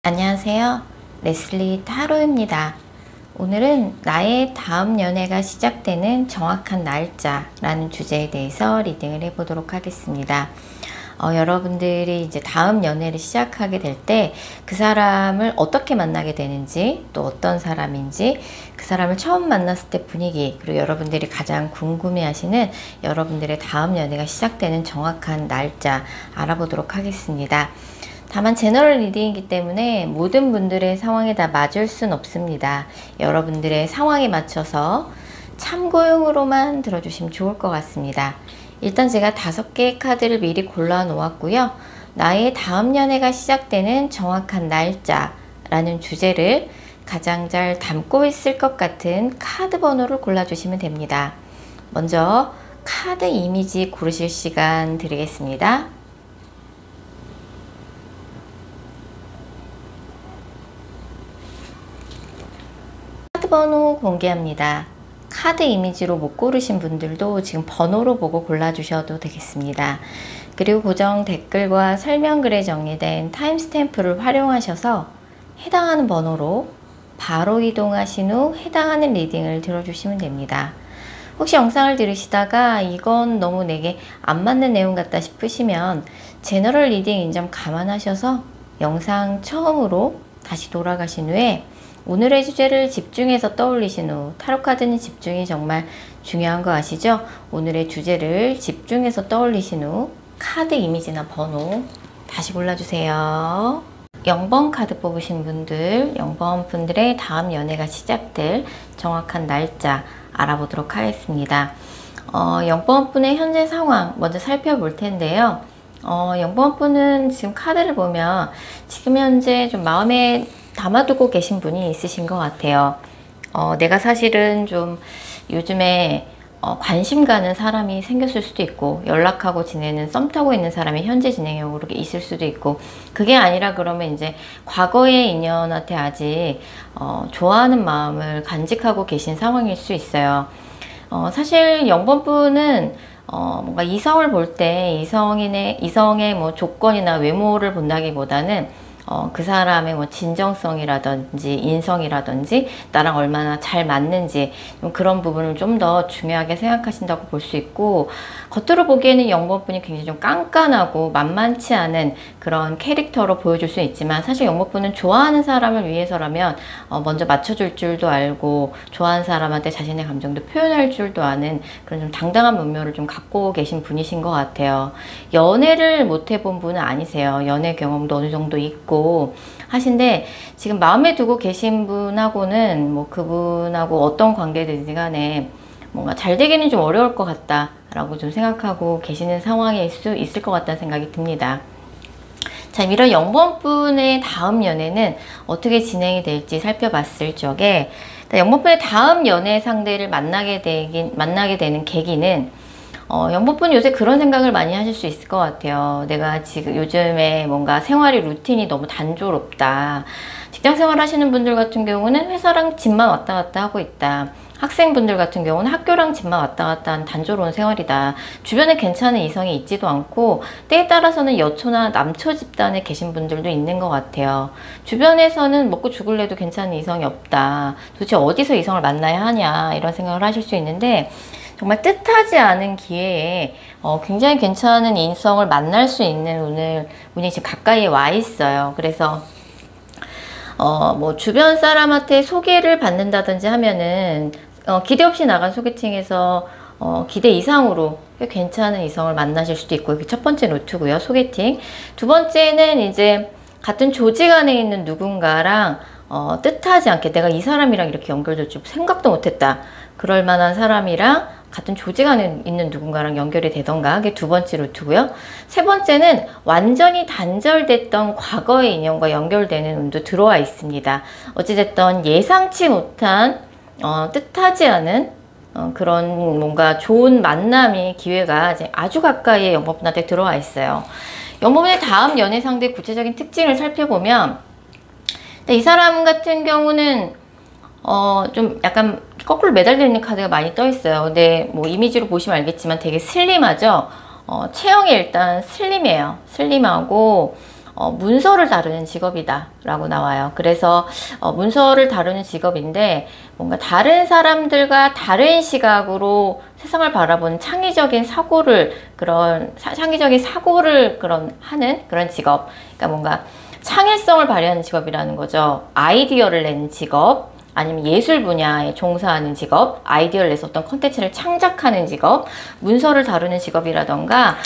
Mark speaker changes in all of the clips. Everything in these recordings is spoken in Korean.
Speaker 1: 안녕하세요. 레슬리 타로입니다. 오늘은 나의 다음 연애가 시작되는 정확한 날짜라는 주제에 대해서 리딩을 해보도록 하겠습니다. 여러분들이 이제 다음 연애를 시작하게 될 때 그 사람을 어떻게 만나게 되는지, 또 어떤 사람인지, 그 사람을 처음 만났을 때 분위기, 그리고 여러분들이 가장 궁금해 하시는 여러분들의 다음 연애가 시작되는 정확한 날짜 알아보도록 하겠습니다. 다만 제너럴 리딩이기 때문에 모든 분들의 상황에 다 맞을 순 없습니다. 여러분들의 상황에 맞춰서 참고용으로만 들어주시면 좋을 것 같습니다. 일단 제가 5개의 카드를 미리 골라 놓았고요. 나의 다음 연애가 시작되는 정확한 날짜라는 주제를 가장 잘 담고 있을 것 같은 카드 번호를 골라주시면 됩니다. 먼저 카드 이미지 고르실 시간 드리겠습니다. 카드 번호 공개합니다. 카드 이미지로 못 고르신 분들도 지금 번호로 보고 골라주셔도 되겠습니다. 그리고 고정 댓글과 설명글에 정리된 타임스탬프를 활용하셔서 해당하는 번호로 바로 이동하신 후 해당하는 리딩을 들어주시면 됩니다. 혹시 영상을 들으시다가 이건 너무 내게 안 맞는 내용 같다 싶으시면 제너럴 리딩인 점 감안하셔서 영상 처음으로 다시 돌아가신 후에 오늘의 주제를 집중해서 떠올리신 후, 타로카드는 집중이 정말 중요한 거 아시죠? 오늘의 주제를 집중해서 떠올리신 후 카드 이미지나 번호 다시 골라주세요. 0번 카드 뽑으신 분들, 0번 분들의 다음 연애가 시작될 정확한 날짜 알아보도록 하겠습니다. 0번 분의 현재 상황 먼저 살펴볼 텐데요. 0번 분은 지금 카드를 보면 지금 현재 좀 마음에 담아두고 계신 분이 있으신 것 같아요. 내가 사실은 좀 요즘에 관심 가는 사람이 생겼을 수도 있고, 연락하고 지내는, 썸 타고 있는 사람이 현재 진행형으로 있을 수도 있고, 그게 아니라 그러면 이제 과거의 인연한테 아직 좋아하는 마음을 간직하고 계신 상황일 수 있어요. 사실 0번 분은 뭔가 이성을 볼 때 이성의 뭐 조건이나 외모를 본다기보다는 그 사람의 뭐 진정성이라든지 인성이라든지 나랑 얼마나 잘 맞는지 그런 부분을 좀 더 중요하게 생각하신다고 볼 수 있고, 겉으로 보기에는 0번 분이 굉장히 좀 깐깐하고 만만치 않은 그런 캐릭터로 보여줄 수 있지만, 사실 0번 분은 좋아하는 사람을 위해서라면 먼저 맞춰줄 줄도 알고 좋아하는 사람한테 자신의 감정도 표현할 줄도 아는 그런 좀 당당한 면모를 좀 갖고 계신 분이신 것 같아요. 연애를 못 해본 분은 아니세요. 연애 경험도 어느 정도 있고 하신데, 지금 마음에 두고 계신 분하고는 뭐 그분하고 어떤 관계든지 간에 뭔가 잘 되기는 좀 어려울 것 같다 라고 좀 생각하고 계시는 상황일 수 있을 것 같다는 생각이 듭니다. 자, 이런 0번 분의 다음 연애는 어떻게 진행이 될지 살펴봤을 적에, 0번 분의 다음 연애 상대를 만나게 되는 계기는 0번 분 요새 그런 생각을 많이 하실 수 있을 것 같아요. 내가 지금 요즘에 뭔가 생활의 루틴이 너무 단조롭다. 직장 생활 하시는 분들 같은 경우는 회사랑 집만 왔다 갔다 하고 있다. 학생분들 같은 경우는 학교랑 집만 왔다 갔다 하는 단조로운 생활이다. 주변에 괜찮은 이성이 있지도 않고, 때에 따라서는 여초나 남초 집단에 계신 분들도 있는 것 같아요. 주변에서는 먹고 죽을래도 괜찮은 이성이 없다. 도대체 어디서 이성을 만나야 하냐, 이런 생각을 하실 수 있는데, 정말 뜻하지 않은 기회에 굉장히 괜찮은 인성을 만날 수 있는 운이 지금 가까이에 와 있어요. 그래서 뭐 주변 사람한테 소개를 받는다든지 하면은 기대 없이 나간 소개팅에서 기대 이상으로 꽤 괜찮은 이성을 만나실 수도 있고, 이게 첫 번째 노트고요. 소개팅. 두 번째는 이제 같은 조직 안에 있는 누군가랑 뜻하지 않게 내가 이 사람이랑 이렇게 연결될 줄 생각도 못했다. 그럴 만한 사람이랑 같은 조직 안에 있는 누군가랑 연결이 되던가, 그게 두 번째 루트고요. 세 번째는 완전히 단절됐던 과거의 인연과 연결되는 운도 들어와 있습니다. 어찌됐든 예상치 못한 뜻하지 않은 그런 뭔가 좋은 만남의 기회가 이제 아주 가까이에 0번 분한테 들어와 있어요. 0번 분의 다음 연애 상대의 구체적인 특징을 살펴보면, 이 사람 같은 경우는 좀 약간 거꾸로 매달려 있는 카드가 많이 떠 있어요. 근데 뭐 이미지로 보시면 알겠지만 되게 슬림하죠. 체형이 일단 슬림해요. 슬림하고 문서를 다루는 직업이다 라고 나와요. 그래서 문서를 다루는 직업인데 뭔가 다른 사람들과 다른 시각으로 세상을 바라보는 창의적인 사고를 하는 그런 직업. 그러니까 뭔가 창의성을 발휘하는 직업이라는 거죠. 아이디어를 내는 직업, 아니면 예술 분야에 종사하는 직업, 아이디어를 내서 어떤 컨텐츠를 창작하는 직업, 문서를 다루는 직업이라던가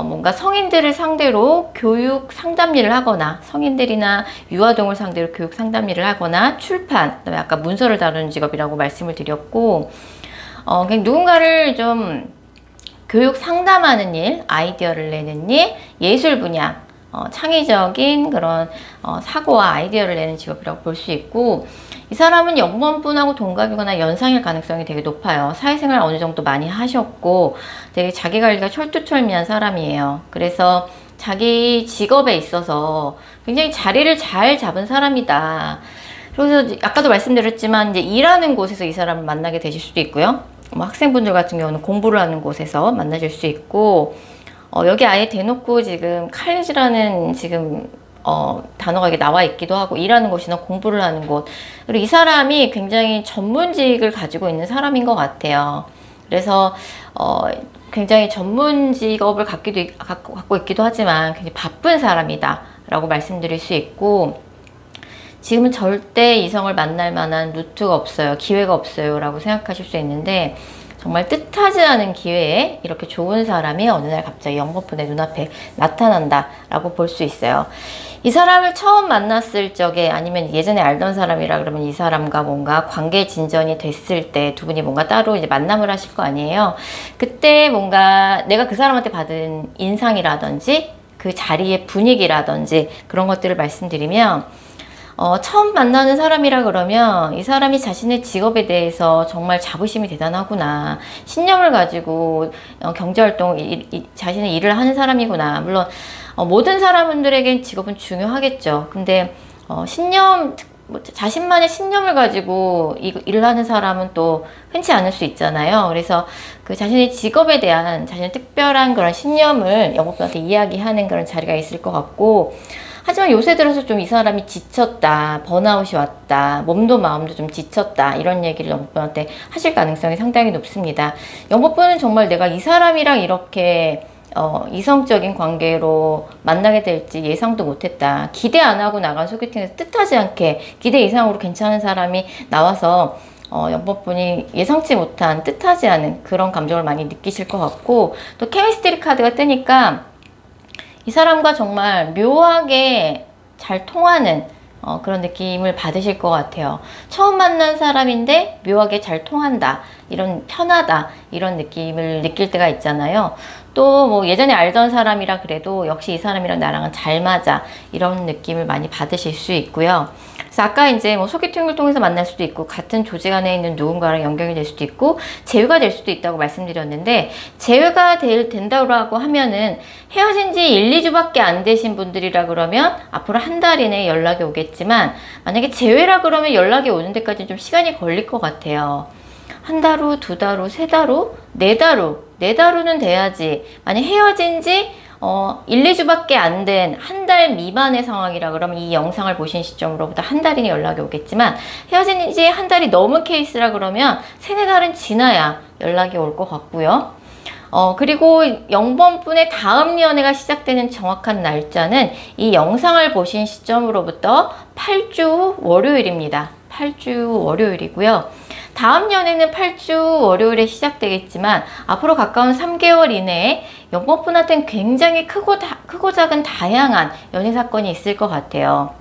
Speaker 1: 뭔가 성인들을 상대로 교육 상담 일을 하거나, 성인들이나 유아동을 상대로 교육 상담 일을 하거나, 출판, 그다음에 아까 문서를 다루는 직업이라고 말씀을 드렸고, 그냥 누군가를 좀 교육 상담하는 일, 아이디어를 내는 일, 예술 분야, 창의적인 그런 사고와 아이디어를 내는 직업이라고 볼 수 있고, 이 사람은 영범분하고 동갑이거나 연상일 가능성이 되게 높아요. 사회생활 어느 정도 많이 하셨고 되게 자기관리가 철두철미한 사람이에요. 그래서 자기 직업에 있어서 굉장히 자리를 잘 잡은 사람이다. 그래서 아까도 말씀드렸지만 이제 일하는 곳에서 이 사람을 만나게 되실 수도 있고요. 뭐 학생분들 같은 경우는 공부를 하는 곳에서 만나실 수 있고, 여기 아예 대놓고 지금 칼리지라는 지금 단어가 이게 나와 있기도 하고, 일하는 곳이나 공부를 하는 곳. 그리고 이 사람이 굉장히 전문직을 가지고 있는 사람인 것 같아요. 그래서 굉장히 전문 직업을 갖고 있기도 하지만 굉장히 바쁜 사람이다 라고 말씀드릴 수 있고, 지금은 절대 이성을 만날 만한 루트가 없어요. 기회가 없어요 라고 생각하실 수 있는데, 정말 뜻하지 않은 기회에 이렇게 좋은 사람이 어느 날 갑자기 영범분의 눈앞에 나타난다 라고 볼 수 있어요. 이 사람을 처음 만났을 적에, 아니면 예전에 알던 사람이라 그러면 이 사람과 뭔가 관계 진전이 됐을 때 두 분이 뭔가 따로 이제 만남을 하실 거 아니에요. 그때 뭔가 내가 그 사람한테 받은 인상이라든지 그 자리의 분위기라든지 그런 것들을 말씀드리면, 처음 만나는 사람이라 그러면 이 사람이 자신의 직업에 대해서 정말 자부심이 대단하구나, 신념을 가지고 경제활동, 자신의 일을 하는 사람이구나. 물론 모든 사람들에겐 직업은 중요하겠죠. 근데 자신만의 신념을 가지고 일을 하는 사람은 또 흔치 않을 수 있잖아요. 그래서 그 자신의 직업에 대한 자신의 특별한 그런 신념을 영업분한테 이야기하는 그런 자리가 있을 것 같고, 하지만 요새 들어서 좀 이 사람이 지쳤다, 번아웃이 왔다, 몸도 마음도 좀 지쳤다, 이런 얘기를 영업분한테 하실 가능성이 상당히 높습니다. 영업분은 정말 내가 이 사람이랑 이렇게 이성적인 관계로 만나게 될지 예상도 못했다. 기대 안 하고 나간 소개팅에서 뜻하지 않게 기대 이상으로 괜찮은 사람이 나와서 영법분이 예상치 못한, 뜻하지 않은 그런 감정을 많이 느끼실 것 같고, 또 케미스트리 카드가 뜨니까 이 사람과 정말 묘하게 잘 통하는 그런 느낌을 받으실 것 같아요. 처음 만난 사람인데 묘하게 잘 통한다, 이런 편하다, 이런 느낌을 느낄 때가 있잖아요. 또 뭐 예전에 알던 사람이라 그래도 역시 이 사람이랑 나랑은 잘 맞아, 이런 느낌을 많이 받으실 수 있고요. 그래서 아까 이제 뭐 소개팅을 통해서 만날 수도 있고, 같은 조직 안에 있는 누군가랑 연결이 될 수도 있고, 제외가 될 수도 있다고 말씀드렸는데, 제외가 된다고 하면은 헤어진 지 1, 2주밖에 안 되신 분들이라 그러면 앞으로 한 달 이내에 연락이 오겠지만, 만약에 제외라 그러면 연락이 오는 데까지 좀 시간이 걸릴 것 같아요. 한 달 후, 두 달 후, 세 달 후, 네 달 후는 돼야지. 만약 헤어진 지 1, 2주밖에 안 된 한 달 미만의 상황이라 그러면 이 영상을 보신 시점으로부터 한 달이니 연락이 오겠지만, 헤어진 지 한 달이 넘은 케이스라 그러면 세네 달은 지나야 연락이 올 것 같고요. 그리고 영범분의 다음 연애가 시작되는 정확한 날짜는 이 영상을 보신 시점으로부터 8주 후 월요일입니다. 8주 후 월요일이고요. 다음 연애는 8주 월요일에 시작되겠지만, 앞으로 가까운 3개월 이내에 영범분한테는 굉장히 크고 작은 다양한 연애 사건이 있을 것 같아요.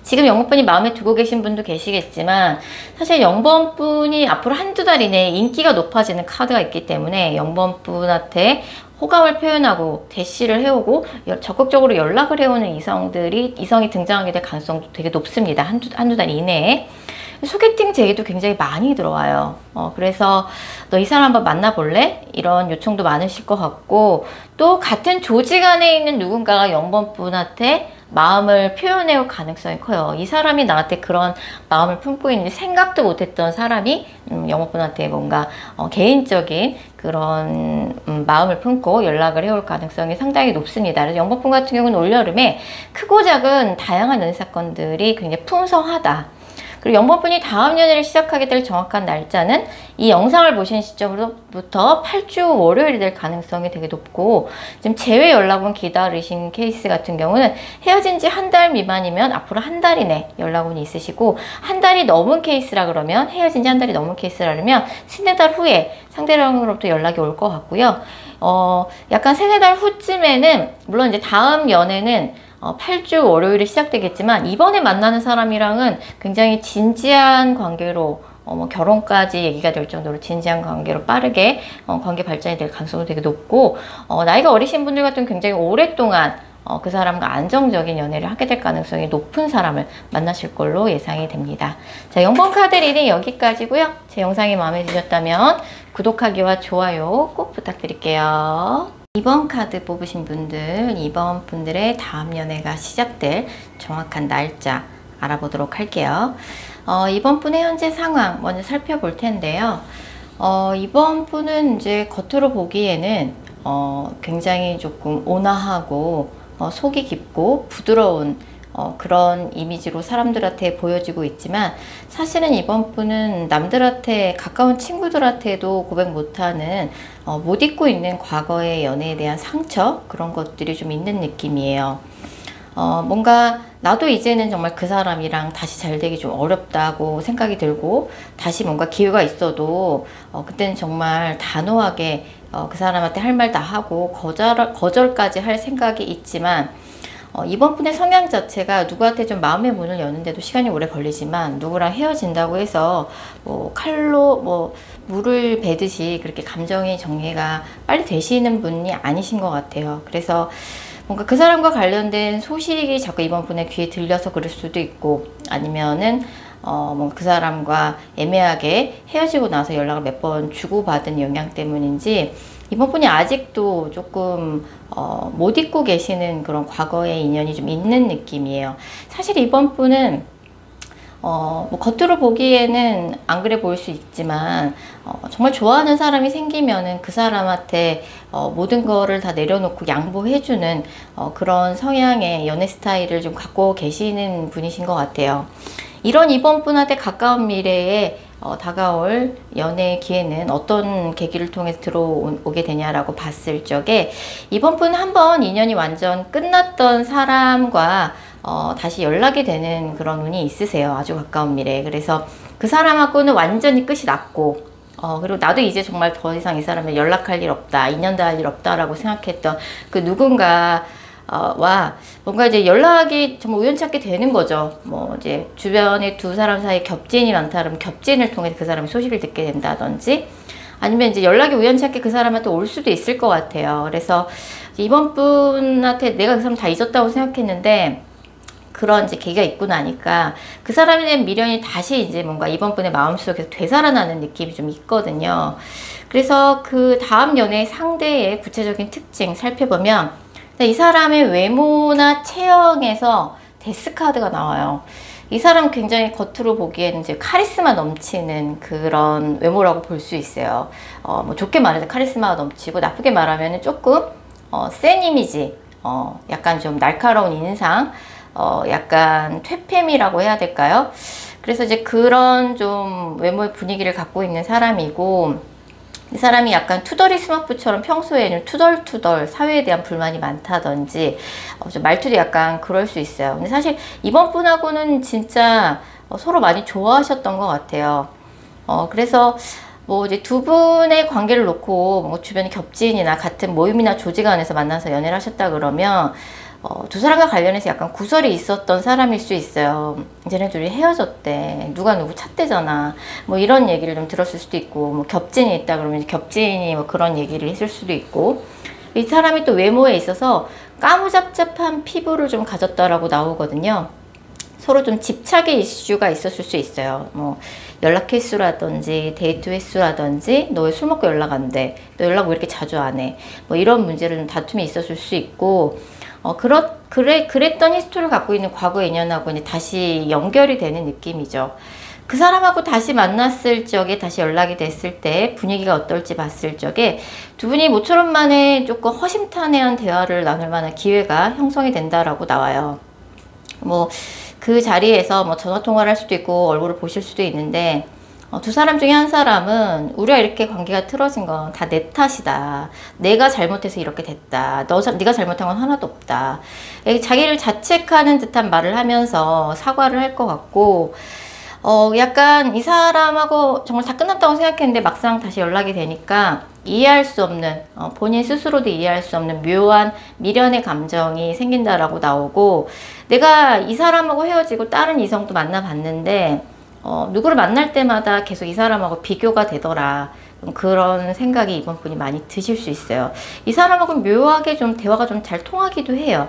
Speaker 1: 지금 영범분이 마음에 두고 계신 분도 계시겠지만, 사실 영범분이 앞으로 한두 달 이내에 인기가 높아지는 카드가 있기 때문에 영범분한테 호감을 표현하고 대시를 해오고 적극적으로 연락을 해오는 이성이 등장하게 될 가능성도 되게 높습니다. 한두 달 이내에. 소개팅 제의도 굉장히 많이 들어와요. 그래서 너 이 사람 한번 만나볼래? 이런 요청도 많으실 것 같고, 또 같은 조직 안에 있는 누군가가 영범분한테 마음을 표현해올 가능성이 커요. 이 사람이 나한테 그런 마음을 품고 있는지 생각도 못했던 사람이 영업분한테 뭔가 개인적인 그런 마음을 품고 연락을 해올 가능성이 상당히 높습니다. 그래서 영업분 같은 경우는 올여름에 크고 작은 다양한 연애 사건들이 굉장히 풍성하다. 그리고 영법분이 다음 연애를 시작하게 될 정확한 날짜는 이 영상을 보신 시점으로부터 8주 월요일이 될 가능성이 되게 높고, 지금 재회 연락원 기다리신 케이스 같은 경우는 헤어진 지 한 달 미만이면 앞으로 한 달 이내 연락원이 있으시고, 한 달이 넘은 케이스라 그러면, 헤어진 지 한 달이 넘은 케이스라면 세네 달 후에 상대방으로부터 연락이 올 것 같고요. 약간 세네 달 후쯤에는, 물론 이제 다음 연애는 8주 월요일에 시작되겠지만, 이번에 만나는 사람이랑은 굉장히 진지한 관계로 뭐 결혼까지 얘기가 될 정도로 진지한 관계로 빠르게 관계 발전이 될 가능성이 되게 높고, 나이가 어리신 분들 같은 경우는 굉장히 오랫동안 그 사람과 안정적인 연애를 하게 될 가능성이 높은 사람을 만나실 걸로 예상이 됩니다. 자, 영번 카드 리딩 여기까지고요. 제 영상이 마음에 드셨다면 구독하기와 좋아요 꼭 부탁드릴게요. 2번 카드 뽑으신 분들, 2번 분들의 다음 연애가 시작될 정확한 날짜 알아보도록 할게요. 이번 분의 현재 상황 먼저 살펴볼 텐데요. 이번 분은 이제 겉으로 보기에는 굉장히 조금 온화하고 속이 깊고 부드러운 그런 이미지로 사람들한테 보여지고 있지만, 사실은 이번 분은 남들한테, 가까운 친구들한테도 고백 못하는 못 잊고 있는 과거의 연애에 대한 상처, 그런 것들이 좀 있는 느낌이에요. 뭔가 나도 이제는 정말 그 사람이랑 다시 잘 되기 좀 어렵다고 생각이 들고, 다시 뭔가 기회가 있어도 그때는 정말 단호하게 그 사람한테 할 말 다 하고 거절까지 할 생각이 있지만, 이번 분의 성향 자체가 누구한테 좀 마음의 문을 여는데도 시간이 오래 걸리지만, 누구랑 헤어진다고 해서 뭐 칼로 뭐 물을 베듯이 그렇게 감정의 정리가 빨리 되시는 분이 아니신 것 같아요. 그래서 뭔가 그 사람과 관련된 소식이 자꾸 이번 분의 귀에 들려서 그럴 수도 있고, 아니면은 뭔가 그 사람과 애매하게 헤어지고 나서 연락을 몇 번 주고받은 영향 때문인지 이번 분이 아직도 조금 못 잊고 계시는 그런 과거의 인연이 좀 있는 느낌이에요. 사실 이번 분은 뭐 겉으로 보기에는 안 그래 보일 수 있지만, 정말 좋아하는 사람이 생기면은 그 사람한테 모든 거를 다 내려놓고 양보해주는 그런 성향의 연애 스타일을 좀 갖고 계시는 분이신 것 같아요. 이런 이번 분한테 가까운 미래에 다가올 연애 기회는 어떤 계기를 통해서 들어오게 되냐라고 봤을 적에, 이번 분은 한번 인연이 완전 끝났던 사람과 다시 연락이 되는 그런 운이 있으세요. 아주 가까운 미래에. 그래서 그 사람하고는 완전히 끝이 났고, 그리고 나도 이제 정말 더 이상 이 사람을 연락할 일 없다, 인연도 할 일 없다라고 생각했던 그 누군가 와 뭔가 이제 연락이 정말 우연찮게 되는 거죠. 뭐 이제 주변에 두 사람 사이에 겹진이 많다 그러면 겹진을 통해 그 사람의 소식을 듣게 된다든지, 아니면 이제 연락이 우연찮게 그 사람한테 올 수도 있을 것 같아요. 그래서 이번 분한테 내가 그 사람 다 잊었다고 생각했는데 그런 이제 계기가 있고 나니까 그 사람에 대한 미련이 다시 이제 뭔가 이번 분의 마음속에서 되살아나는 느낌이 좀 있거든요. 그래서 그 다음 연애 상대의 구체적인 특징 살펴보면, 이 사람의 외모나 체형에서 데스카드가 나와요. 이 사람 굉장히 겉으로 보기에는 이제 카리스마 넘치는 그런 외모라고 볼 수 있어요. 뭐 좋게 말해서 카리스마가 넘치고, 나쁘게 말하면 조금 센 이미지, 약간 좀 날카로운 인상, 약간 퇴폐미라고 해야 될까요? 그래서 이제 그런 좀 외모의 분위기를 갖고 있는 사람이고, 이 사람이 약간 투덜이 스머프처럼 평소에는 투덜투덜 사회에 대한 불만이 많다든지 좀 말투도 약간 그럴 수 있어요. 근데 사실 이번 분하고는 진짜 서로 많이 좋아하셨던 것 같아요. 그래서 뭐 이제 두 분의 관계를 놓고 뭐 주변에 겹친이나 같은 모임이나 조직 안에서 만나서 연애를 하셨다 그러면 두 사람과 관련해서 약간 구설이 있었던 사람일 수 있어요. 쟤네 둘이 헤어졌대, 누가 누구 찾대잖아, 뭐 이런 얘기를 좀 들었을 수도 있고, 뭐 겹진이 있다 그러면 겹진이 뭐 그런 얘기를 했을 수도 있고, 이 사람이 또 외모에 있어서 까무잡잡한 피부를 좀 가졌다라고 나오거든요. 서로 좀 집착의 이슈가 있었을 수 있어요. 뭐 연락 횟수라든지 데이트 횟수라든지, 너 왜 술 먹고 연락 안 돼? 너 연락 왜 이렇게 자주 안 해? 뭐 이런 문제로 좀 다툼이 있었을 수 있고, 그랬던 히스토리를 갖고 있는 과거 인연하고 이제 다시 연결이 되는 느낌이죠. 그 사람하고 다시 만났을 적에, 다시 연락이 됐을 때 분위기가 어떨지 봤을 적에 두 분이 모처럼 만에 조금 허심탄회한 대화를 나눌 만한 기회가 형성이 된다라고 나와요. 뭐 그 자리에서 뭐 전화 통화를 할 수도 있고 얼굴을 보실 수도 있는데, 두 사람 중에 한 사람은 우리가 이렇게 관계가 틀어진 건 다 내 탓이다. 내가 잘못해서 이렇게 됐다. 네가 잘못한 건 하나도 없다. 자기를 자책하는 듯한 말을 하면서 사과를 할 것 같고, 약간 이 사람하고 정말 다 끝났다고 생각했는데 막상 다시 연락이 되니까 이해할 수 없는, 본인 스스로도 이해할 수 없는 묘한 미련의 감정이 생긴다라고 나오고, 내가 이 사람하고 헤어지고 다른 이성도 만나봤는데 누구를 만날 때마다 계속 이 사람하고 비교가 되더라. 그런 생각이 이번 분이 많이 드실 수 있어요. 이 사람하고 묘하게 좀 대화가 좀 잘 통하기도 해요.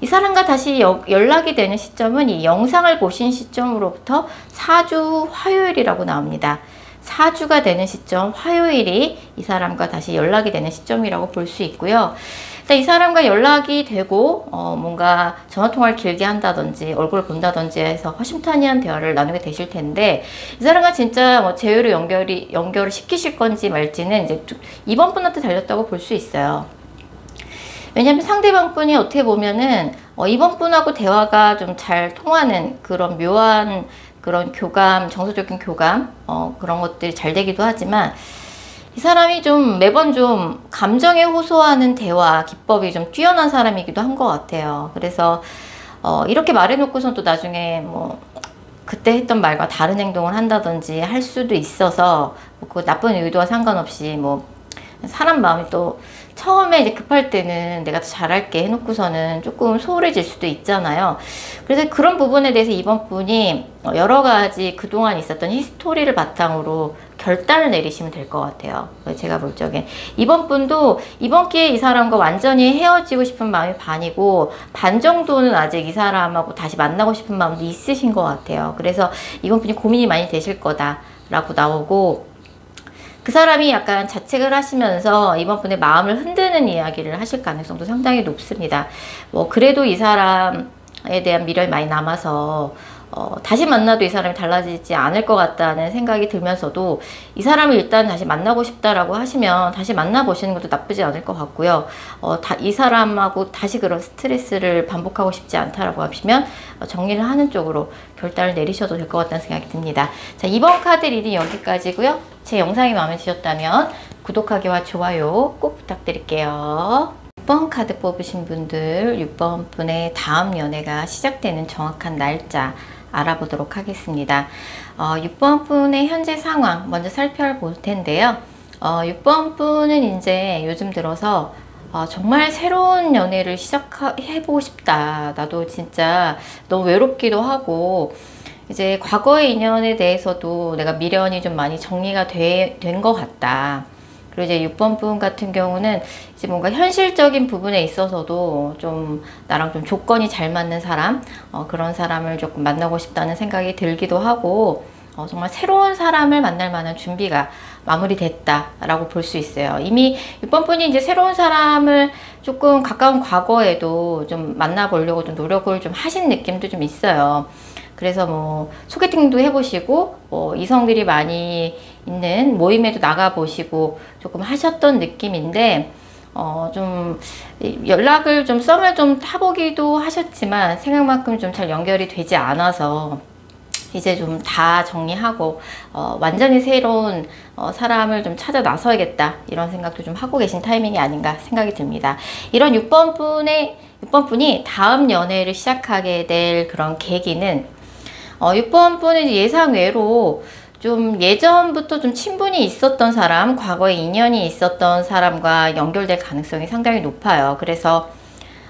Speaker 1: 이 사람과 다시 연락이 되는 시점은 이 영상을 보신 시점으로부터 4주 화요일이라고 나옵니다. 4주가 되는 시점, 화요일이 이 사람과 다시 연락이 되는 시점이라고 볼 수 있고요. 일단 이 사람과 연락이 되고 뭔가 전화통화를 길게 한다든지 얼굴을 본다든지 해서 허심탄회한 대화를 나누게 되실 텐데, 이 사람과 진짜 뭐 제대로 연결을 시키실 건지 말지는 이제 이번 분한테 달렸다고 볼 수 있어요. 왜냐면 상대방 분이 어떻게 보면은 이번 분하고 대화가 좀 잘 통하는 그런 묘한 그런 교감, 정서적인 교감, 그런 것들이 잘 되기도 하지만, 이 사람이 좀 매번 좀 감정에 호소하는 대화 기법이 좀 뛰어난 사람이기도 한 것 같아요. 그래서 이렇게 말해놓고선 또 나중에 뭐 그때 했던 말과 다른 행동을 한다든지 할 수도 있어서, 그 나쁜 의도와 상관없이 뭐 사람 마음이 또 처음에 이제 급할 때는 내가 더 잘할게 해놓고서는 조금 소홀해질 수도 있잖아요. 그래서 그런 부분에 대해서 이번 분이 여러 가지 그동안 있었던 히스토리를 바탕으로 결단을 내리시면 될 것 같아요. 제가 볼 적엔 이번 분도 이번 기회에 이 사람과 완전히 헤어지고 싶은 마음이 반이고, 반 정도는 아직 이 사람하고 다시 만나고 싶은 마음도 있으신 것 같아요. 그래서 이번 분이 고민이 많이 되실 거다라고 나오고, 그 사람이 약간 자책을 하시면서 이번 분의 마음을 흔드는 이야기를 하실 가능성도 상당히 높습니다. 뭐 그래도 이 사람에 대한 미련이 많이 남아서 다시 만나도 이 사람이 달라지지 않을 것 같다는 생각이 들면서도, 이 사람을 일단 다시 만나고 싶다라고 하시면 다시 만나보시는 것도 나쁘지 않을 것 같고요. 이 사람하고 다시 그런 스트레스를 반복하고 싶지 않다라고 하시면 정리를 하는 쪽으로 결단을 내리셔도 될 것 같다는 생각이 듭니다. 자, 이번 카드 리딩 여기까지고요. 제 영상이 마음에 드셨다면 구독하기와 좋아요 꼭 부탁드릴게요. 6번 카드 뽑으신 분들, 6번 분의 다음 연애가 시작되는 정확한 날짜 알아보도록 하겠습니다. 6번 분의 현재 상황 먼저 살펴볼 텐데요. 6번 분은 이제 요즘 들어서 정말 새로운 연애를 시작해보고 싶다. 나도 진짜 너무 외롭기도 하고, 이제 과거의 인연에 대해서도 내가 미련이 좀 많이 정리가 된 것 같다. 그리고 이제 6번 분 같은 경우는 이제 뭔가 현실적인 부분에 있어서도 좀 나랑 좀 조건이 잘 맞는 사람, 그런 사람을 조금 만나고 싶다는 생각이 들기도 하고, 정말 새로운 사람을 만날 만한 준비가 마무리됐다라고 볼 수 있어요. 이미 6번 분이 이제 새로운 사람을 조금 가까운 과거에도 좀 만나보려고 좀 노력을 좀 하신 느낌도 좀 있어요. 그래서 뭐 소개팅도 해보시고 이성들이 많이 있는 모임에도 나가보시고 조금 하셨던 느낌인데, 좀 연락을 좀 썸을 좀 타보기도 하셨지만 생각만큼 좀 잘 연결이 되지 않아서 이제 좀 다 정리하고 완전히 새로운 사람을 좀 찾아 나서야겠다, 이런 생각도 좀 하고 계신 타이밍이 아닌가 생각이 듭니다. 이런 6번 분이 다음 연애를 시작하게 될 그런 계기는, 6번 분은 예상외로 좀 예전부터 좀 친분이 있었던 사람, 과거에 인연이 있었던 사람과 연결될 가능성이 상당히 높아요. 그래서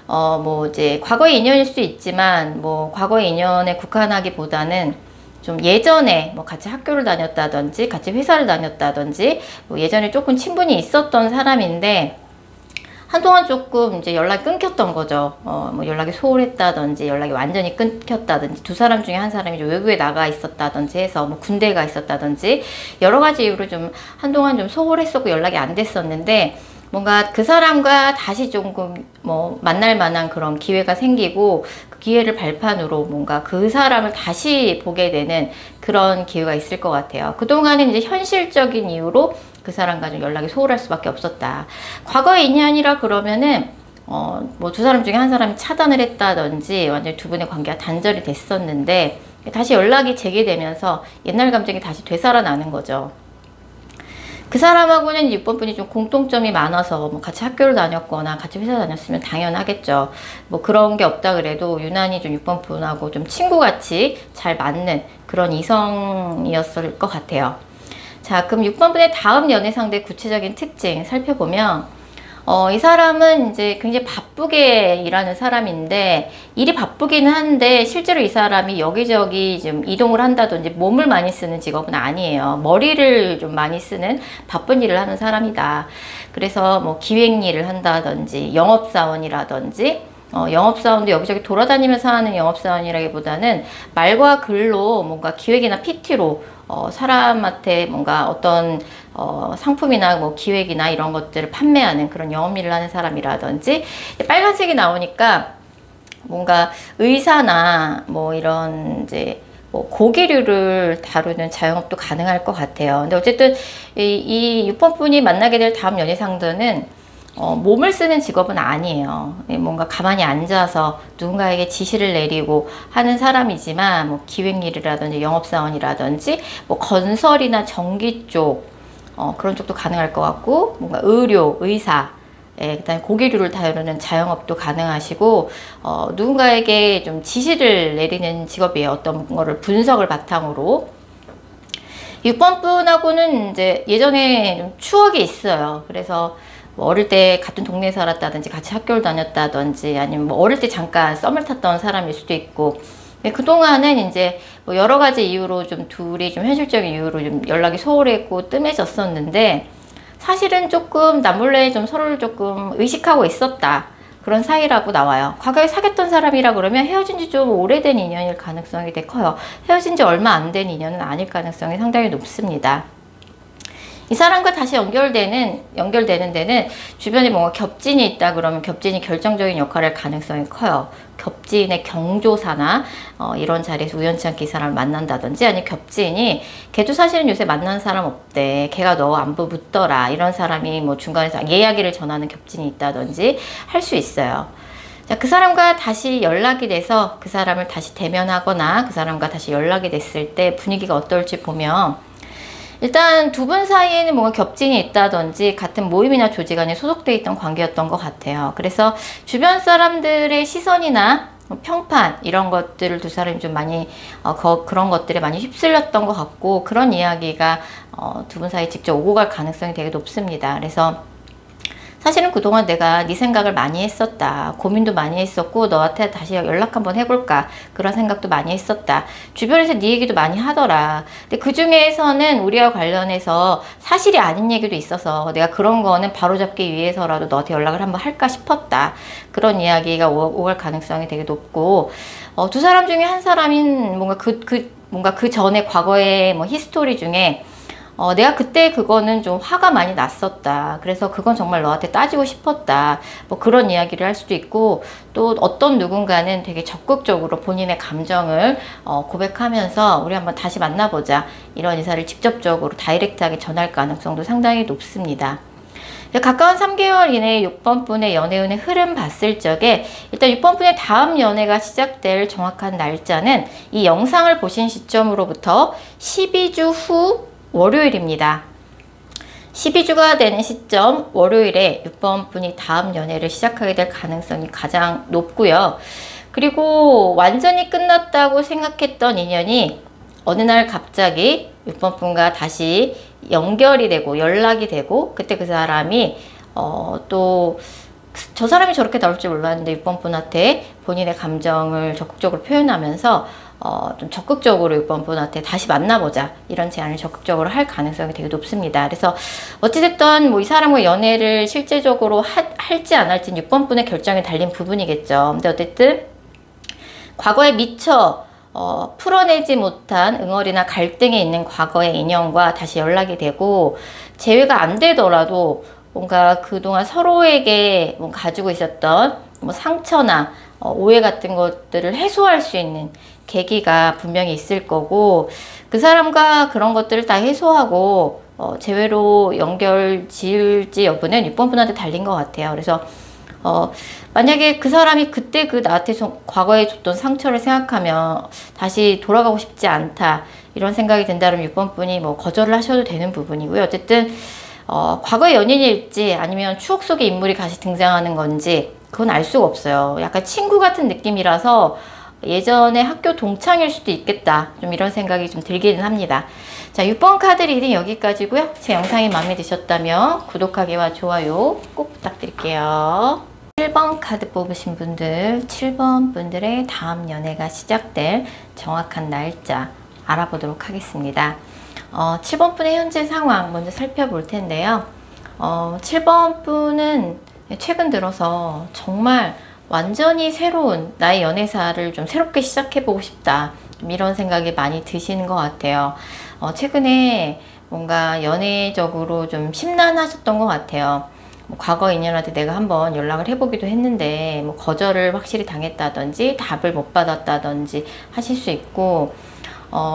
Speaker 1: 뭐 이제 과거의 인연일 수도 있지만, 뭐 과거의 인연에 국한하기보다는 좀 예전에 뭐 같이 학교를 다녔다든지 같이 회사를 다녔다든지 뭐 예전에 조금 친분이 있었던 사람인데, 한동안 조금 이제 연락이 끊겼던 거죠. 뭐 연락이 소홀했다든지 연락이 완전히 끊겼다든지, 두 사람 중에 한 사람이 좀 외국에 나가 있었다든지 해서 뭐 군대에 가 있었다든지 여러 가지 이유로 좀 한동안 좀 소홀했었고 연락이 안 됐었는데, 뭔가 그 사람과 다시 조금 뭐 만날 만한 그런 기회가 생기고 그 기회를 발판으로 뭔가 그 사람을 다시 보게 되는 그런 기회가 있을 것 같아요. 그동안은 이제 현실적인 이유로 그 사람과 좀 연락이 소홀할 수밖에 없었다. 과거의 인연이라 그러면은 뭐 두 사람 중에 한 사람이 차단을 했다든지 완전히 두 분의 관계가 단절이 됐었는데 다시 연락이 재개되면서 옛날 감정이 다시 되살아나는 거죠. 그 사람하고는 6번 분이 좀 공통점이 많아서 뭐 같이 학교를 다녔거나 같이 회사 다녔으면 당연하겠죠. 뭐 그런 게 없다 그래도 유난히 좀 6번 분하고 좀 친구같이 잘 맞는 그런 이성이었을 것 같아요. 자, 그럼 6번 분의 다음 연애 상대의 구체적인 특징 살펴보면 이 사람은 이제 굉장히 바쁘게 일하는 사람인데 일이 바쁘기는 한데 실제로 이 사람이 여기저기 좀 이동을 한다든지 몸을 많이 쓰는 직업은 아니에요. 머리를 좀 많이 쓰는 바쁜 일을 하는 사람이다. 그래서 뭐 기획 일을 한다든지 영업사원이라든지 영업사원도 여기저기 돌아다니면서 하는 영업사원이라기보다는 말과 글로 뭔가 기획이나 PT로 사람한테 뭔가 어떤 상품이나 뭐 기획이나 이런 것들을 판매하는 그런 영업 일을 하는 사람이라든지 빨간색이 나오니까 뭔가 의사나 뭐 이런 이제 뭐 고기류를 다루는 자영업도 가능할 것 같아요. 근데 어쨌든 이 6번 분이 만나게 될 다음 연애 상대는 몸을 쓰는 직업은 아니에요. 뭔가 가만히 앉아서 누군가에게 지시를 내리고 하는 사람이지만 뭐 기획일이라든지 영업사원이라든지 뭐 건설이나 전기 쪽 그런 쪽도 가능할 것 같고 뭔가 의료, 의사 그다음에 고기류를 다루는 자영업도 가능하시고 누군가에게 좀 지시를 내리는 직업이에요. 어떤 거를 분석을 바탕으로 6번 분하고는 이제 예전에 좀 추억이 있어요. 그래서 뭐 어릴 때 같은 동네에 살았다든지 같이 학교를 다녔다든지 아니면 뭐 어릴 때 잠깐 썸을 탔던 사람일 수도 있고 그동안은 이제 뭐 여러 가지 이유로 좀 둘이 좀 현실적인 이유로 좀 연락이 소홀했고 뜸해졌었는데 사실은 조금 남몰래 좀 서로를 조금 의식하고 있었다. 그런 사이라고 나와요. 과거에 사귀었던 사람이라 그러면 헤어진 지 좀 오래된 인연일 가능성이 되게 커요. 헤어진 지 얼마 안 된 인연은 아닐 가능성이 상당히 높습니다. 이 사람과 다시 연결되는 데는 주변에 뭔가 겹진이 있다 그러면 겹진이 결정적인 역할을 할 가능성이 커요. 겹진의 경조사나 이런 자리에서 우연치 않게 이 사람을 만난다든지 아니면 겹진이 걔도 사실은 요새 만난 사람 없대. 걔가 너 안부 묻더라. 이런 사람이 뭐 중간에서 이야기를 전하는 겹진이 있다든지 할 수 있어요. 자, 그 사람과 다시 연락이 돼서 그 사람을 다시 대면하거나 그 사람과 다시 연락이 됐을 때 분위기가 어떨지 보면 일단 두 분 사이에는 뭔가 겹진이 있다든지 같은 모임이나 조직 안에 소속돼 있던 관계였던 것 같아요. 그래서 주변 사람들의 시선이나 평판 이런 것들을 두 사람이 좀 많이 그런 것들에 많이 휩쓸렸던 것 같고 그런 이야기가 두 분 사이에 직접 오고 갈 가능성이 되게 높습니다. 그래서 사실은 그동안 내가 네 생각을 많이 했었다. 고민도 많이 했었고 너한테 다시 연락 한번 해볼까. 그런 생각도 많이 했었다. 주변에서 네 얘기도 많이 하더라. 근데 그 중에서는 우리와 관련해서 사실이 아닌 얘기도 있어서 내가 그런 거는 바로잡기 위해서라도 너한테 연락을 한번 할까 싶었다. 그런 이야기가 오갈 가능성이 되게 높고 두 사람 중에 한 사람인 뭔가 뭔가 그 전에 과거의 뭐 히스토리 중에 내가 그때 그거는 좀 화가 많이 났었다. 그래서 그건 정말 너한테 따지고 싶었다. 뭐 그런 이야기를 할 수도 있고 또 어떤 누군가는 되게 적극적으로 본인의 감정을 고백하면서 우리 한번 다시 만나보자. 이런 의사를 직접적으로 다이렉트하게 전할 가능성도 상당히 높습니다. 가까운 3개월 이내에 6번 분의 연애운의 흐름 봤을 적에 일단 6번 분의 다음 연애가 시작될 정확한 날짜는 이 영상을 보신 시점으로부터 12주 후 월요일입니다. 12주가 되는 시점 월요일에 6번 분이 다음 연애를 시작하게 될 가능성이 가장 높고요. 그리고 완전히 끝났다고 생각했던 인연이 어느 날 갑자기 6번 분과 다시 연결이 되고 연락이 되고 그때 그 사람이 또 저 사람이 저렇게 나올 줄 몰랐는데 6번 분한테 본인의 감정을 적극적으로 표현하면서 좀 적극적으로 6번 분한테 다시 만나보자 이런 제안을 적극적으로 할 가능성이 되게 높습니다. 그래서 어찌됐든 뭐 이 사람과 연애를 실제적으로 할지 안 할지는 6번 분의 결정에 달린 부분이겠죠. 근데 어쨌든 과거에 미처 풀어내지 못한 응어리나 갈등에 있는 과거의 인연과 다시 연락이 되고 재회가 안 되더라도 뭔가 그동안 서로에게 뭔가 가지고 있었던 뭐 상처나 오해 같은 것들을 해소할 수 있는 계기가 분명히 있을 거고, 그 사람과 그런 것들을 다 해소하고 재회로 연결 지을지 여부는 6번 분한테 달린 것 같아요. 그래서 만약에 그 사람이 그때 그 나한테 과거에 줬던 상처를 생각하면 다시 돌아가고 싶지 않다, 이런 생각이 든다면 6번 분이 뭐 거절을 하셔도 되는 부분이고요. 어쨌든 과거의 연인일지 아니면 추억 속의 인물이 다시 등장하는 건지 그건 알 수가 없어요. 약간 친구 같은 느낌이라서 예전에 학교 동창일 수도 있겠다, 좀 이런 생각이 좀 들기는 합니다. 자, 6번 카드 리딩 여기까지고요. 제 영상이 마음에 드셨다면 구독하기와 좋아요 꼭 부탁드릴게요. 7번 카드 뽑으신 분들, 7번 분들의 다음 연애가 시작될 정확한 날짜 알아보도록 하겠습니다. 7번 분의 현재 상황 먼저 살펴볼 텐데요. 7번 분은 최근 들어서 정말 완전히 새로운 나의 연애사를 좀 새롭게 시작해보고 싶다, 좀 이런 생각이 많이 드시는 것 같아요. 최근에 뭔가 연애적으로 좀 심란하셨던 것 같아요. 뭐 과거 인연한테 내가 한번 연락을 해보기도 했는데 뭐 거절을 확실히 당했다든지 답을 못 받았다든지 하실 수 있고,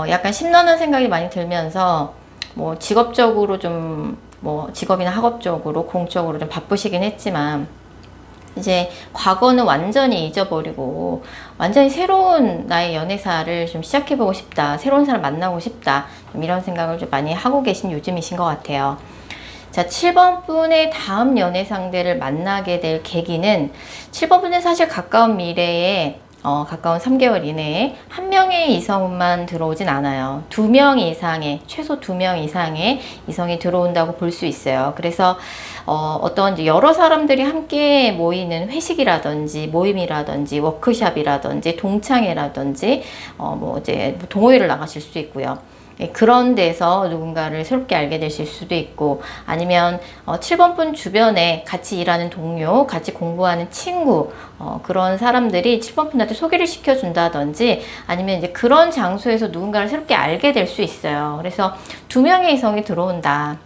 Speaker 1: 약간 심란한 생각이 많이 들면서 뭐 직업적으로 좀 뭐 직업이나 학업적으로 공적으로 좀 바쁘시긴 했지만 이제 과거는 완전히 잊어버리고 완전히 새로운 나의 연애사를 좀 시작해보고 싶다, 새로운 사람 만나고 싶다, 좀 이런 생각을 좀 많이 하고 계신 요즘이신 것 같아요. 자, 7번 분의 다음 연애 상대를 만나게 될 계기는, 7번 분은 사실 가까운 미래에 가까운 3개월 이내에 한 명의 이성만 들어오진 않아요. 2명 이상의, 최소 2명 이상의 이성이 들어온다고 볼 수 있어요. 그래서 어떤 이제 여러 사람들이 함께 모이는 회식이라든지 모임이라든지 워크숍이라든지 동창회라든지 뭐 이제 동호회를 나가실 수도 있고요. 그런 데서 누군가를 새롭게 알게 되실 수도 있고, 아니면 7번 분 주변에 같이 일하는 동료, 같이 공부하는 친구, 그런 사람들이 7번 분한테 소개를 시켜준다든지, 아니면 이제 그런 장소에서 누군가를 새롭게 알게 될 수 있어요. 그래서 2명의 이성이 들어온다.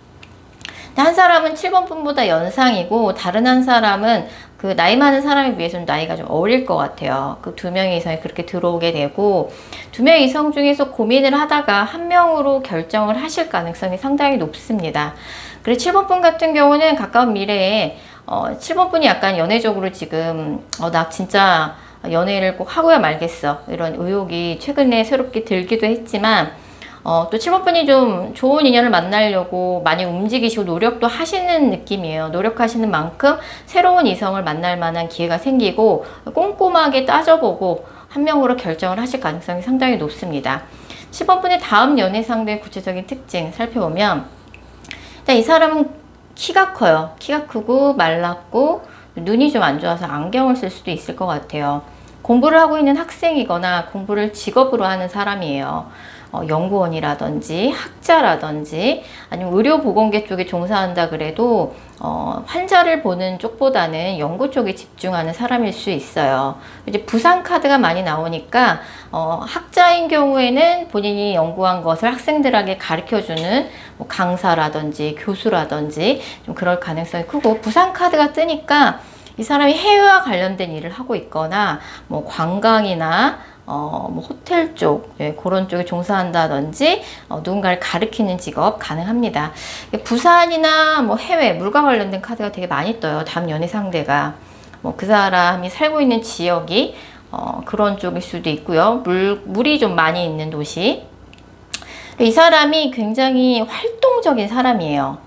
Speaker 1: 한 사람은 7번 분보다 연상이고 다른 한 사람은 그 나이 많은 사람에 비해서는 나이가 좀 어릴 것 같아요. 그 2명의 이성이 그렇게 들어오게 되고, 2명의 이성 중에서 고민을 하다가 한 명으로 결정을 하실 가능성이 상당히 높습니다. 그래서 7번 분 같은 경우는 가까운 미래에 7번 분이 약간 연애적으로 지금 나 진짜 연애를 꼭 하고야 말겠어, 이런 의욕이 최근에 새롭게 들기도 했지만 또 7번 분이 좀 좋은 인연을 만나려고 많이 움직이시고 노력도 하시는 느낌이에요. 노력하시는 만큼 새로운 이성을 만날 만한 기회가 생기고 꼼꼼하게 따져보고 한 명으로 결정을 하실 가능성이 상당히 높습니다. 10번 분의 다음 연애 상대의 구체적인 특징 살펴보면, 일단 이 사람은 키가 커요. 키가 크고 말랐고 눈이 좀 안 좋아서 안경을 쓸 수도 있을 것 같아요. 공부를 하고 있는 학생이거나 공부를 직업으로 하는 사람이에요. 연구원이라든지 학자라든지 아니면 의료보건계 쪽에 종사한다 그래도 환자를 보는 쪽보다는 연구 쪽에 집중하는 사람일 수 있어요. 이제 부상 카드가 많이 나오니까 학자인 경우에는 본인이 연구한 것을 학생들에게 가르쳐주는 뭐 강사라든지 교수라든지 좀 그럴 가능성이 크고, 부상 카드가 뜨니까 이 사람이 해외와 관련된 일을 하고 있거나 뭐 관광이나 뭐 호텔 쪽, 그런 쪽에 종사한다든지 누군가를 가르치는 직업 가능합니다. 부산이나 뭐 해외, 물과 관련된 카드가 되게 많이 떠요. 다음 연애 상대가 뭐 그 사람이 살고 있는 지역이 그런 쪽일 수도 있고요. 물이 좀 많이 있는 도시. 이 사람이 굉장히 활동적인 사람이에요.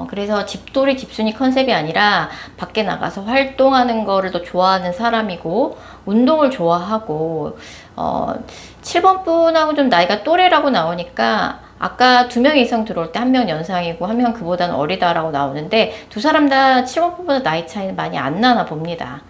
Speaker 1: 그래서 집돌이 집순이 컨셉이 아니라 밖에 나가서 활동하는 거를 더 좋아하는 사람이고, 운동을 좋아하고, 7번 분하고 좀 나이가 또래라고 나오니까 아까 2명 이상 들어올 때 1명 연상이고 1명 그보다는 어리다라고 나오는데, 두 사람 다 7번 분보다 나이 차이는 많이 안 나나 봅니다.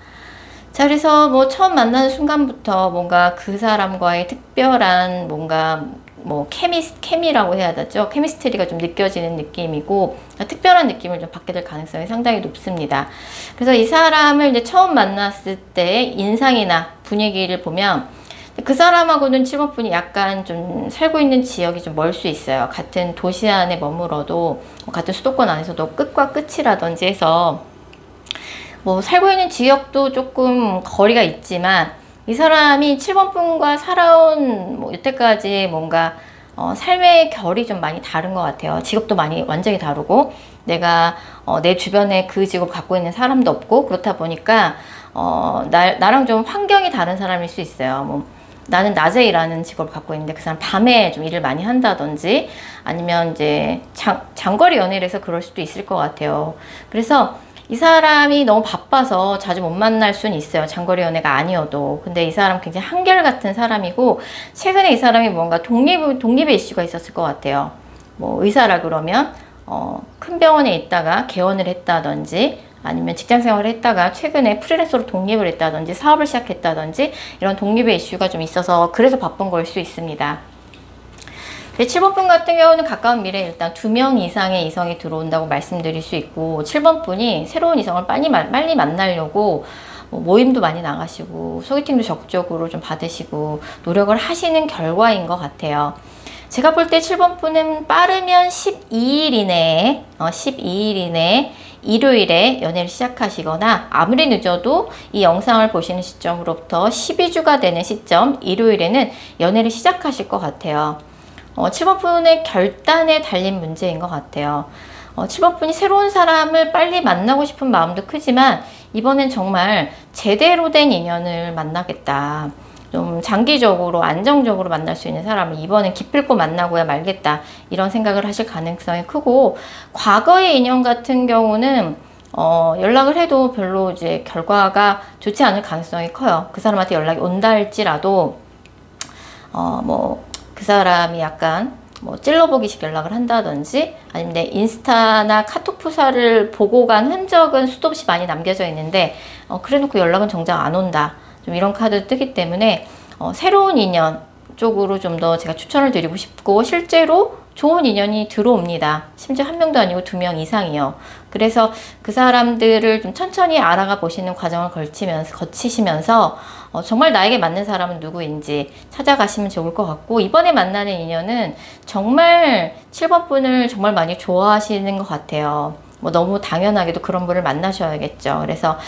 Speaker 1: 자, 그래서 뭐 처음 만나는 순간부터 뭔가 그 사람과의 특별한 뭔가 뭐 케미라고 해야 되죠. 케미스트리가 좀 느껴지는 느낌이고 특별한 느낌을 좀 받게 될 가능성이 상당히 높습니다. 그래서 이 사람을 이제 처음 만났을 때 인상이나 분위기를 보면 그 사람하고는 7번분이 약간 좀 살고 있는 지역이 좀 멀 수 있어요. 같은 도시 안에 머물어도 같은 수도권 안에서도 끝과 끝이라든지 해서 뭐 살고 있는 지역도 조금 거리가 있지만 이 사람이 7번분과 살아온 뭐 여태까지 뭔가 삶의 결이 좀 많이 다른 것 같아요. 직업도 많이 완전히 다르고 내가 내 주변에 그 직업을 갖고 있는 사람도 없고 그렇다 보니까 나랑 좀 환경이 다른 사람일 수 있어요. 뭐 나는 낮에 일하는 직업을 갖고 있는데 그 사람 밤에 좀 일을 많이 한다든지 아니면 이제 장거리 연애를 해서 그럴 수도 있을 것 같아요. 그래서 이 사람이 너무 바빠서 자주 못 만날 수는 있어요. 장거리 연애가 아니어도. 근데 이 사람 굉장히 한결같은 사람이고 최근에 이 사람이 뭔가 독립의 이슈가 있었을 것 같아요. 뭐 의사라 그러면 큰 병원에 있다가 개원을 했다든지 아니면 직장 생활을 했다가 최근에 프리랜서로 독립을 했다든지 사업을 시작했다든지 이런 독립의 이슈가 좀 있어서 그래서 바쁜 걸 수 있습니다. 7번분 같은 경우는 가까운 미래에 일단 2명 이상의 이성이 들어온다고 말씀드릴 수 있고 7번분이 새로운 이성을 빨리 만나려고 모임도 많이 나가시고 소개팅도 적극적으로 좀 받으시고 노력을 하시는 결과인 것 같아요. 제가 볼 때 7번분은 빠르면 12일 이내에 일요일에 연애를 시작하시거나 아무리 늦어도 이 영상을 보시는 시점으로부터 12주가 되는 시점 일요일에는 연애를 시작하실 것 같아요. 7번분의 결단에 달린 문제인 것 같아요. 7번분이 새로운 사람을 빨리 만나고 싶은 마음도 크지만 이번엔 정말 제대로 된 인연을 만나겠다. 좀 장기적으로 안정적으로 만날 수 있는 사람을 이번엔 기필코 만나고야 말겠다. 이런 생각을 하실 가능성이 크고 과거의 인연 같은 경우는 연락을 해도 별로 이제 결과가 좋지 않을 가능성이 커요. 그 사람한테 연락이 온다 할지라도 그 사람이 약간 찔러보기식 연락을 한다든지 아니면 내 인스타나 카톡 프사를 보고 간 흔적은 수도 없이 많이 남겨져 있는데 그래 놓고 연락은 정작 안 온다. 좀 이런 카드 뜨기 때문에 새로운 인연 쪽으로 좀 더 제가 추천을 드리고 싶고 실제로 좋은 인연이 들어옵니다. 심지어 1명도 아니고 2명 이상이요. 그래서 그 사람들을 좀 천천히 알아가 보시는 과정을 거치시면서 정말 나에게 맞는 사람은 누구인지 찾아가시면 좋을 것 같고 이번에 만나는 인연은 정말 7번분을 정말 많이 좋아하시는 것 같아요. 너무 당연하게도 그런 분을 만나셔야겠죠. 그래서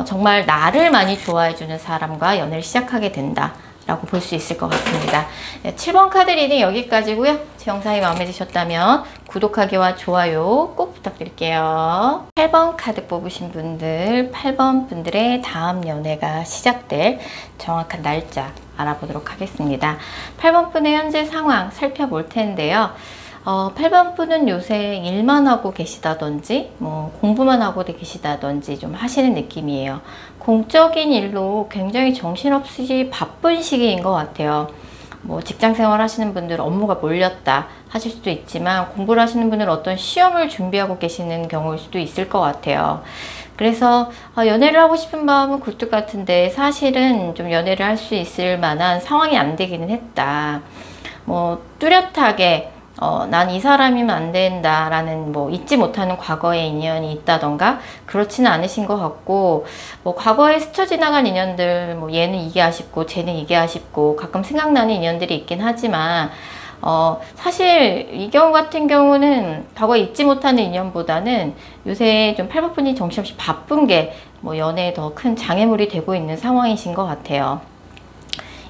Speaker 1: 정말 나를 많이 좋아해주는 사람과 연애를 시작하게 된다 라고 볼 수 있을 것 같습니다. 7번 카드 리딩 여기까지고요. 제 영상이 마음에 드셨다면 구독하기와 좋아요 꼭 부탁드릴게요. 8번 카드 뽑으신 분들 8번 분들의 다음 연애가 시작될 정확한 날짜 알아보도록 하겠습니다. 8번 분의 현재 상황 살펴볼 텐데요. 8번 분은 요새 일만 하고 계시다든지 공부만 하고 계시다든지 좀 하시는 느낌이에요. 공적인 일로 굉장히 정신없이 바쁜 시기인 것 같아요. 직장 생활 하시는 분들은 업무가 몰렸다 하실 수도 있지만 공부를 하시는 분은 어떤 시험을 준비하고 계시는 경우일 수도 있을 것 같아요. 그래서 연애를 하고 싶은 마음은 굴뚝 같은데 사실은 좀 연애를 할 수 있을 만한 상황이 안 되기는 했다. 뚜렷하게 난 이 사람이면 안 된다라는 잊지 못하는 과거의 인연이 있다던가 그렇지는 않으신 것 같고 과거에 스쳐 지나간 인연들 얘는 이게 아쉽고 쟤는 이게 아쉽고 가끔 생각나는 인연들이 있긴 하지만 사실 이 경우 같은 경우는 과거에 잊지 못하는 인연보다는 요새 좀 8번분이 정신없이 바쁜 게 연애에 더 큰 장애물이 되고 있는 상황이신 것 같아요.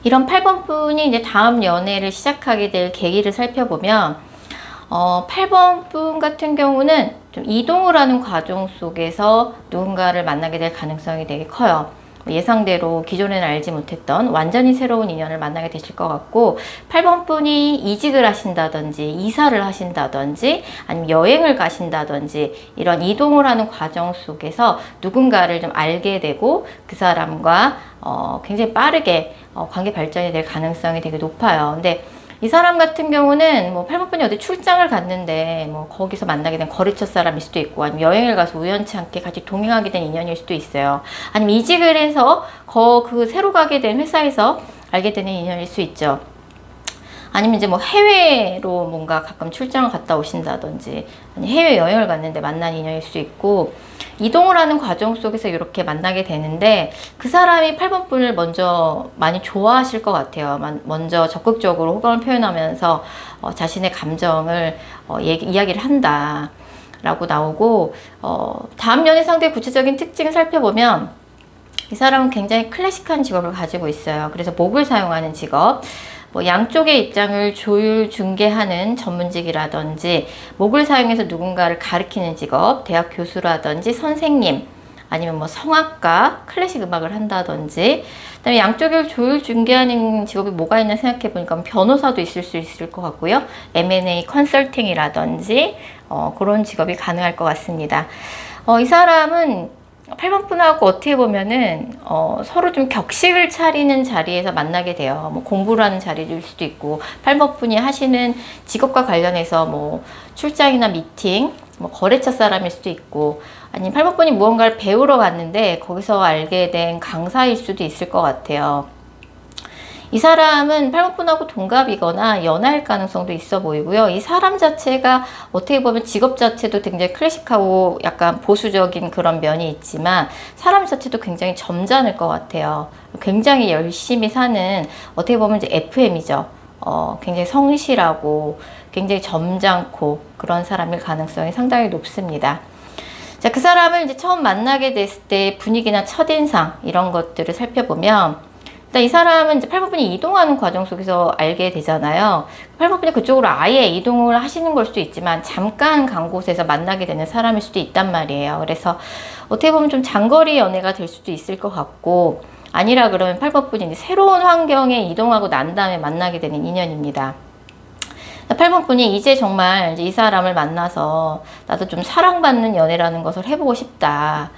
Speaker 1: 이런 8번분이 이제 다음 연애를 시작하게 될 계기를 살펴보면 8번분 같은 경우는 좀 이동을 하는 과정 속에서 누군가를 만나게 될 가능성이 되게 커요. 예상대로 기존에는 알지 못했던 완전히 새로운 인연을 만나게 되실 것 같고 8번분이 이직을 하신다든지 이사를 하신다든지 아니면 여행을 가신다든지 이런 이동을 하는 과정 속에서 누군가를 좀 알게 되고 그 사람과 굉장히 빠르게 관계 발전이 될 가능성이 되게 높아요. 근데 이 사람 같은 경우는 8번분이 어디 출장을 갔는데 거기서 만나게 된 거래처 사람일 수도 있고 아니면 여행을 가서 우연치 않게 같이 동행하게 된 인연일 수도 있어요. 아니면 이직을 해서 그 새로 가게 된 회사에서 알게 되는 인연일 수 있죠. 아니면 이제 해외로 뭔가 가끔 출장을 갔다 오신다든지 아니면 해외 여행을 갔는데 만난 인연일 수 있고 이동을 하는 과정 속에서 이렇게 만나게 되는데 그 사람이 8번 분을 먼저 많이 좋아하실 것 같아요. 먼저 적극적으로 호감을 표현하면서 자신의 감정을 이야기를 한다 라고 나오고, 다음 연애 상대의 구체적인 특징을 살펴보면 이 사람은 굉장히 클래식한 직업을 가지고 있어요. 그래서 목을 사용하는 직업, 뭐 양쪽의 입장을 조율 중개하는 전문직이라든지, 목을 사용해서 누군가를 가르치는 직업, 대학 교수라든지 선생님, 아니면 뭐 성악가, 클래식 음악을 한다든지, 그다음에 양쪽을 조율 중개하는 직업이 뭐가 있나 생각해 보니까 변호사도 있을 수 있을 것 같고요. M&A 컨설팅이라든지 그런 직업이 가능할 것 같습니다. 이 사람은 8번 분하고 어떻게 보면은 서로 좀 격식을 차리는 자리에서 만나게 돼요. 뭐 공부를 하는 자리일 수도 있고, 8번 분이 하시는 직업과 관련해서 뭐 출장이나 미팅, 뭐 거래처 사람일 수도 있고, 아니면 8번 분이 무언가를 배우러 갔는데 거기서 알게 된 강사일 수도 있을 것 같아요. 이 사람은 8번 분하고 동갑이거나 연하일 가능성도 있어 보이고요. 이 사람 자체가 어떻게 보면 직업 자체도 굉장히 클래식하고 약간 보수적인 그런 면이 있지만 사람 자체도 굉장히 점잖을 것 같아요. 굉장히 열심히 사는, 어떻게 보면 이제 FM이죠. 굉장히 성실하고 굉장히 점잖고 그런 사람일 가능성이 상당히 높습니다. 자, 그 사람을 이제 처음 만나게 됐을 때 분위기나 첫인상 이런 것들을 살펴보면, 일단 이 사람은 이제 8번 분이 이동하는 과정 속에서 알게 되잖아요. 8번 분이 그쪽으로 아예 이동을 하시는 걸 수도 있지만 잠깐 간 곳에서 만나게 되는 사람일 수도 있단 말이에요. 그래서 어떻게 보면 좀 장거리 연애가 될 수도 있을 것 같고, 아니라 그러면 8번 분이 이제 새로운 환경에 이동하고 난 다음에 만나게 되는 인연입니다. 8번 분이 이제 정말 이제 이 사람을 만나서 나도 좀 사랑받는 연애라는 것을 해보고 싶다.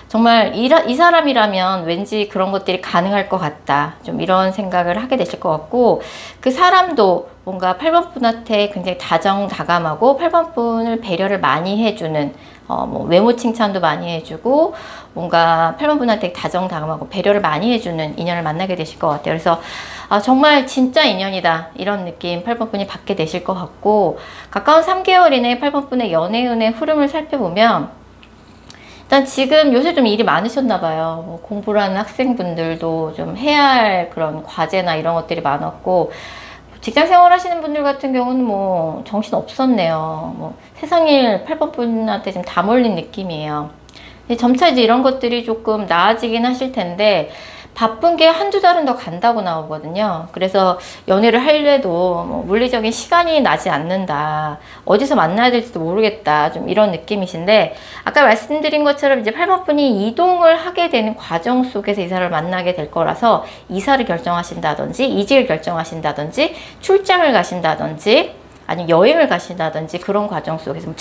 Speaker 1: 정말 이 사람이라면 왠지 그런 것들이 가능할 것 같다. 좀 이런 생각을 하게 되실 것 같고, 그 사람도 뭔가 8번 분한테 굉장히 다정다감하고 8번 분을 배려를 많이 해주는, 뭐 외모 칭찬도 많이 해주고 뭔가 8번 분한테 다정다감하고 배려를 많이 해주는 인연을 만나게 되실 것 같아요. 그래서 정말 진짜 인연이다 이런 느낌 8번 분이 받게 되실 것 같고, 가까운 3개월 이내 8번 분의 연애운의 흐름을 살펴보면, 일단 지금 요새 좀 일이 많으셨나 봐요. 뭐 공부를 하는 학생분들도 좀 해야 할 그런 과제나 이런 것들이 많았고, 직장 생활 하시는 분들 같은 경우는 뭐 정신 없었네요. 뭐 세상일 8번 분한테 지금 다 몰린 느낌이에요. 점차 이제 이런 것들이 조금 나아지긴 하실 텐데, 바쁜 게 한두 달은 더 간다고 나오거든요. 그래서 연애를 하려도 뭐 물리적인 시간이 나지 않는다. 어디서 만나야 될지도 모르겠다. 좀 이런 느낌이신데, 아까 말씀드린 것처럼 이제 8번 분이 이동을 하게 되는 과정 속에서 이 사람을 만나게 될 거라서 이사를 결정하신다든지 이직을 결정하신다든지 출장을 가신다든지 아니면 여행을 가신다든지 그런 과정 속에서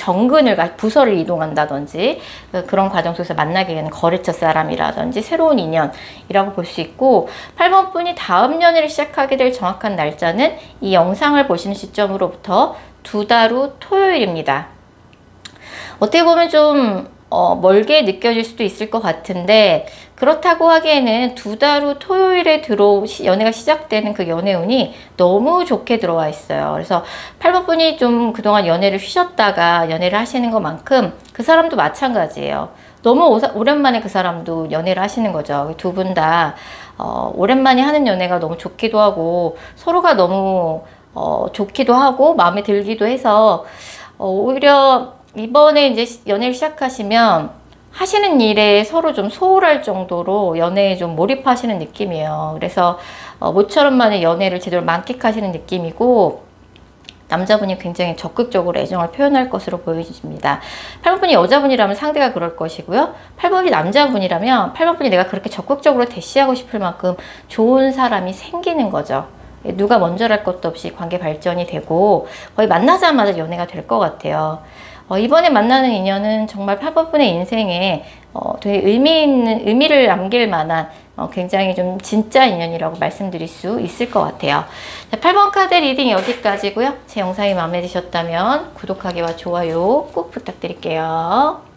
Speaker 1: 부서를 이동한다든지 그런 과정 속에서 만나게 되는 거래처 사람이라든지 새로운 인연이라고 볼 수 있고, 8번 분이 다음 연애를 시작하게 될 정확한 날짜는 이 영상을 보시는 시점으로부터 2달 후 토요일입니다. 어떻게 보면 좀 멀게 느껴질 수도 있을 것 같은데, 그렇다고 하기에는 2달 후 토요일에 연애가 시작되는 그 연애운이 너무 좋게 들어와 있어요. 그래서 8번 분이 좀 그동안 연애를 쉬셨다가 연애를 하시는 것만큼 그 사람도 마찬가지예요. 너무 오랜만에 그 사람도 연애를 하시는 거죠. 두 분 다 오랜만에 하는 연애가 너무 좋기도 하고 서로가 너무 좋기도 하고 마음에 들기도 해서 오히려 이번에 이제 연애를 시작하시면 하시는 일에 서로 좀 소홀할 정도로 연애에 좀 몰입하시는 느낌이에요. 그래서 모처럼 만에 연애를 제대로 만끽하시는 느낌이고, 남자분이 굉장히 적극적으로 애정을 표현할 것으로 보여집니다. 8번분이 여자분이라면 상대가 그럴 것이고요. 8번이 남자분이라면 8번분이 내가 그렇게 적극적으로 대시하고 싶을 만큼 좋은 사람이 생기는 거죠. 누가 먼저랄 것도 없이 관계 발전이 되고 거의 만나자마자 연애가 될 것 같아요. 이번에 만나는 인연은 정말 8번분의 인생에 되게 의미를 남길 만한 굉장히 좀 진짜 인연이라고 말씀드릴 수 있을 것 같아요. 자, 8번 카드 리딩 여기까지고요. 제 영상이 마음에 드셨다면 구독하기와 좋아요 꼭 부탁드릴게요.